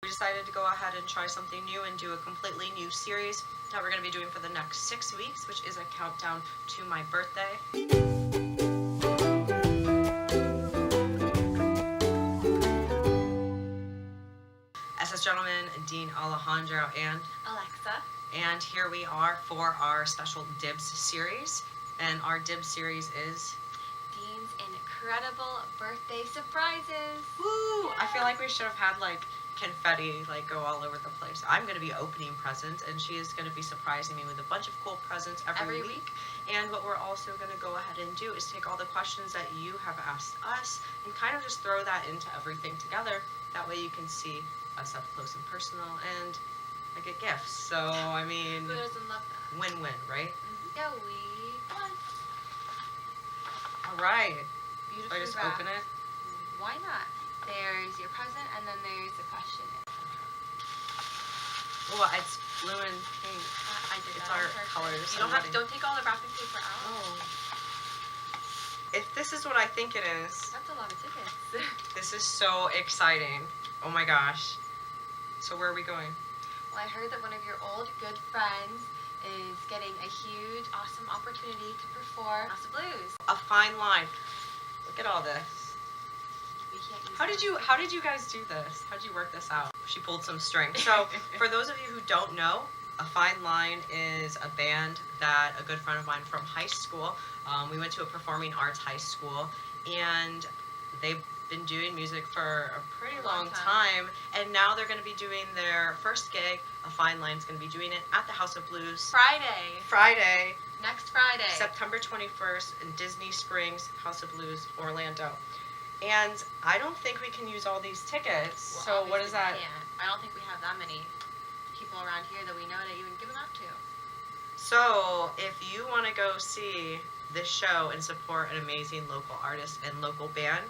We decided to go ahead and try something new and do a completely new series that we're going to be doing for the next 6 weeks, which is a countdown to my birthday. SS Gentleman, Dean, Alejandro, and Alexa. And here we are for our special DIBS series. And our DIBS series is Dean's incredible birthday surprises. Woo! I feel like we should have had like confetti like go all over the place. I'm going to be opening presents and she is going to be surprising me with a bunch of cool presents every week. And what we're also going to go ahead and do is take all the questions that you have asked us and kind of just throw that into everything together. That way you can see us up close and personal and I get gifts. So, I mean, who doesn't love that? Win-win, right? Yeah, we won. All right. Beautifully I just wrapped. open it. Why not? There's your present, and then there's the question. Oh, it's blue and pink. I did It's that. our colors. You don't take all the wrapping paper out. Oh. If this is what I think it is. That's a lot of tickets. This is so exciting. Oh my gosh. So where are we going? Well, I heard that one of your old good friends is getting a huge, awesome opportunity to perform House of Blues. A fine line. Look at all this. We can't use How did you guys do this? How did you work this out? She pulled some strings. So for those of you who don't know, A Fine Line is a band that a good friend of mine from high school, we went to a performing arts high school, and they've been doing music for a pretty long time, and now they're going to be doing their first gig. A Fine Line's going to be doing it at the House of Blues. Friday. Next Friday. September 21st in Disney Springs, House of Blues, Orlando. And I don't think we can use all these tickets. Well, so what is that? We can't. I don't think we have that many people around here that we know that you would give them out to. So if you want to go see this show and support an amazing local artist and local band,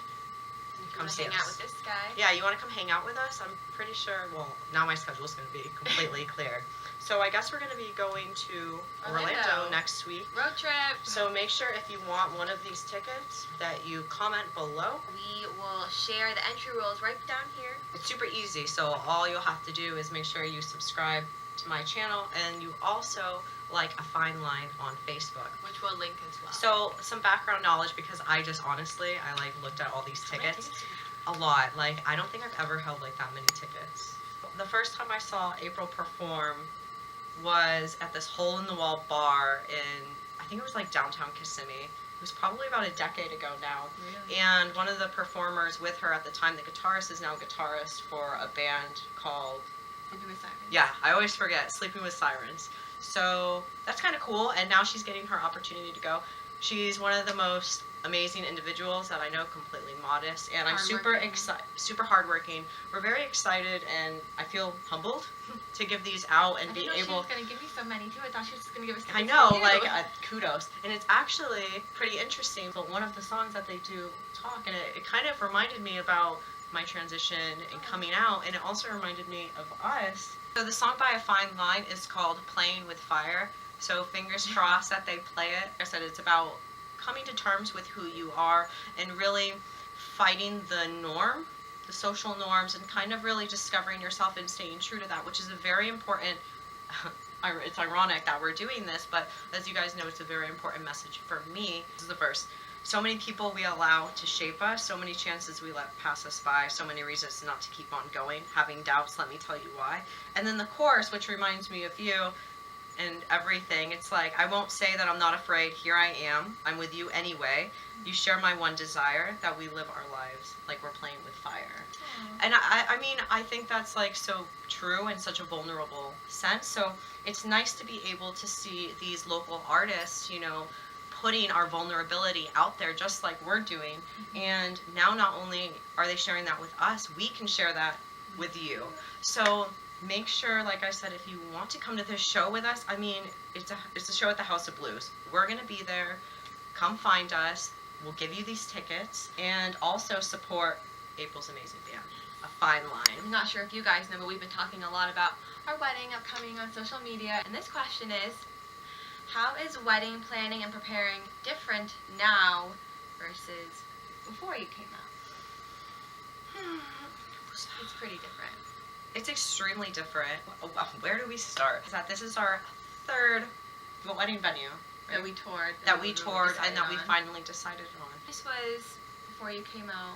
come see us. Hang out with this guy. Yeah, you want to come hang out with us? I'm pretty sure, well, now my schedule is going to be completely cleared. So I guess we're going to be going to Orlando next week. Road trip. So make sure if you want one of these tickets that you comment below. We will share the entry rules right down here. It's super easy, so all you'll have to do is make sure you subscribe to my channel and you also like A Fine Line on Facebook. Which we'll link as well. So some background knowledge, because I just honestly, I like looked at all these tickets. A lot. Like, I don't think I've ever held like that many tickets. The first time I saw April perform was at this hole-in-the-wall bar in, I think it was like downtown Kissimmee. It was probably about a decade ago now. Really? And one of the performers with her at the time, the guitarist, is now a guitarist for a band called... Sleeping with Sirens. Yeah, I always forget. Sleeping with Sirens. So that's kind of cool, and now she's getting her opportunity to go. She's one of the most amazing individuals that I know, completely modest, and I'm super excited, super hardworking. We're very excited, and I feel humbled to give these out and be able. She was gonna give me so many too. I thought she was just gonna give us. I know, like kudos, and it's actually pretty interesting. But one of the songs that they do talk, and it kind of reminded me about my transition and coming out, and it also reminded me of us. So the song by A Fine Line is called "Playing with Fire." So fingers crossed that they play it. Like I said, it's about coming to terms with who you are and really fighting the norm, the social norms, and kind of really discovering yourself and staying true to that, which is a very important, it's ironic that we're doing this, but as you guys know, it's a very important message for me. This is the verse. So many people we allow to shape us, so many chances we let pass us by, so many reasons not to keep on going, having doubts, let me tell you why. And then the chorus, which reminds me of you, and everything. It's like, I won't say that I'm not afraid. Here I am. I'm with you anyway. You share my one desire, that we live our lives like we're playing with fire. Aww. And I mean, I think that's like so true in such a vulnerable sense. So it's nice to be able to see these local artists, you know, putting our vulnerability out there just like we're doing. And now not only are they sharing that with us, we can share that with you. So make sure, like I said, if you want to come to this show with us, I mean, it's a show at the House of Blues. We're going to be there. Come find us. We'll give you these tickets and also support April's amazing band, A Fine Line. I'm not sure if you guys know, but we've been talking a lot about our wedding upcoming on social media. And this question is, how is wedding planning and preparing different now versus before you came out? It's pretty different. It's extremely different. Well, where do we start? Is that this is our third wedding venue That we toured. that we toured and that we decided on. finally decided on. This was before you came out,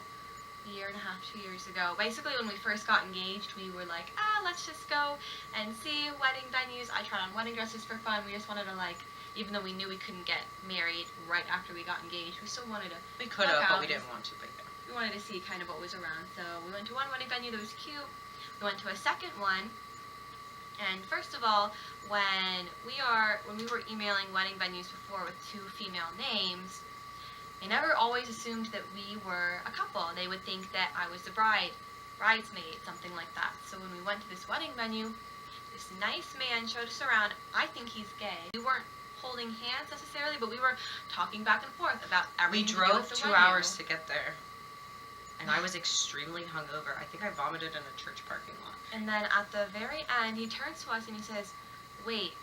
a year and a half, 2 years ago. Basically, when we first got engaged, we were like, let's just go and see wedding venues. I tried on wedding dresses for fun. We just wanted to, like, even though we knew we couldn't get married right after we got engaged, we still wanted to. We could have, but we didn't want to. But yeah. We wanted to see kind of what was around. So we went to one wedding venue that was cute. We went to a second one. And first of all, when we were emailing wedding venues before with 2 female names, they never always assumed that we were a couple. They would think that I was the bridesmaid, something like that. So when we went to this wedding venue, this nice man showed us around. I think he's gay. We weren't holding hands necessarily, but we were talking back and forth about everything. We drove 2 hours to get there. And I was extremely hungover. I think I vomited in a church parking lot. And then at the very end, he turns to us and he says, "Wait,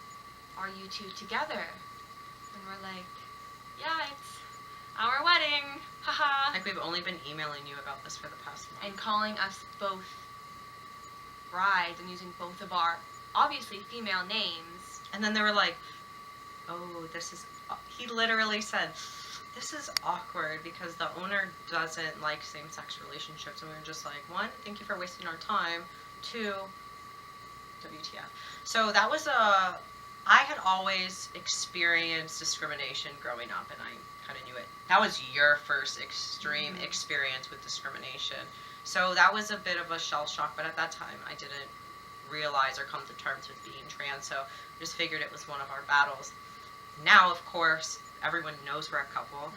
are you 2 together?" And we're like, "Yeah, it's our wedding, haha." Like we've only been emailing you about this for the past month. And calling us both brides and using both of our obviously female names. And then they were like, "Oh, this is," he literally said, "This is awkward because the owner doesn't like same-sex relationships." And we were just like, 1, thank you for wasting our time. 2, WTF. So that was I had always experienced discrimination growing up, and I kind of knew it. That was your first extreme experience with discrimination. So that was a bit of a shell shock, but at that time I didn't realize or come to terms with being trans, so I just figured it was one of our battles. Now, of course, everyone knows we're a couple.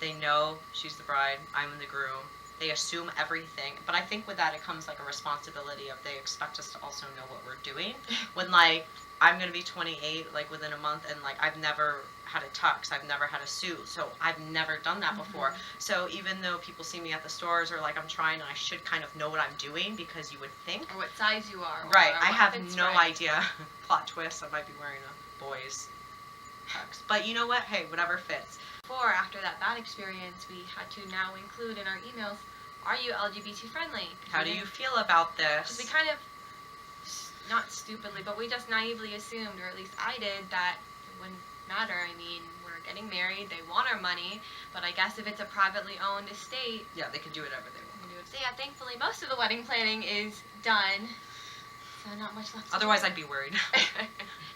They know she's the bride, I'm the groom. They assume everything. But I think with that it comes like a responsibility of they expect us to also know what we're doing. When like I'm gonna be 28 like within a month, and like I've never had a tux, I've never had a suit, so I've never done that before. So even though people see me at the stores or like I'm trying, I should kind of know what I'm doing, because you would think. Or what size you are. Right, or I what have fits no right. idea. Plot twist, I might be wearing a boy's tux. But you know what? Hey, whatever fits. After that bad experience, we had to now include in our emails, are you LGBT friendly? How do you feel about Because this? we kind of, not stupidly, but we just naively assumed, or at least I did, that it wouldn't matter. I mean, we're getting married, they want our money, but I guess if it's a privately owned estate, Yeah, they can do whatever they want. we can do it. So yeah, thankfully most of the wedding planning is done, so not much left to Otherwise, do. I'd be worried.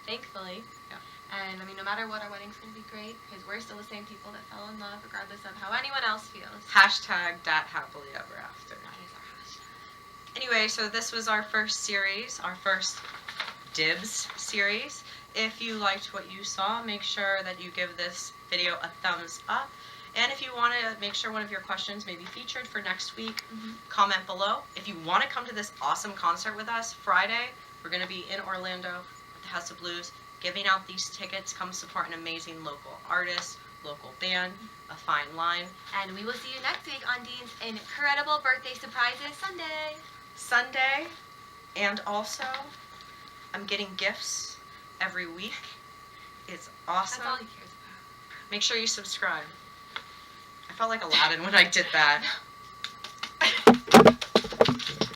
Thankfully. Yeah. And I mean, no matter what, our wedding's going to be great, because we're still the same people that fell in love, regardless of how anyone else feels. Hashtag dat happily ever after. That is our hashtag. Anyway, so this was our first series, our first DIBS series. If you liked what you saw, make sure that you give this video a thumbs up. And if you want to make sure one of your questions may be featured for next week, comment below. If you want to come to this awesome concert with us, Friday, we're going to be in Orlando at the House of Blues, giving out these tickets. Come support an amazing local artist, local band, a fine line. And we will see you next week on Dean's incredible birthday surprises Sunday. And also, I'm getting gifts every week. It's awesome. That's all he cares about. Make sure you subscribe. I felt like Aladdin when I did that.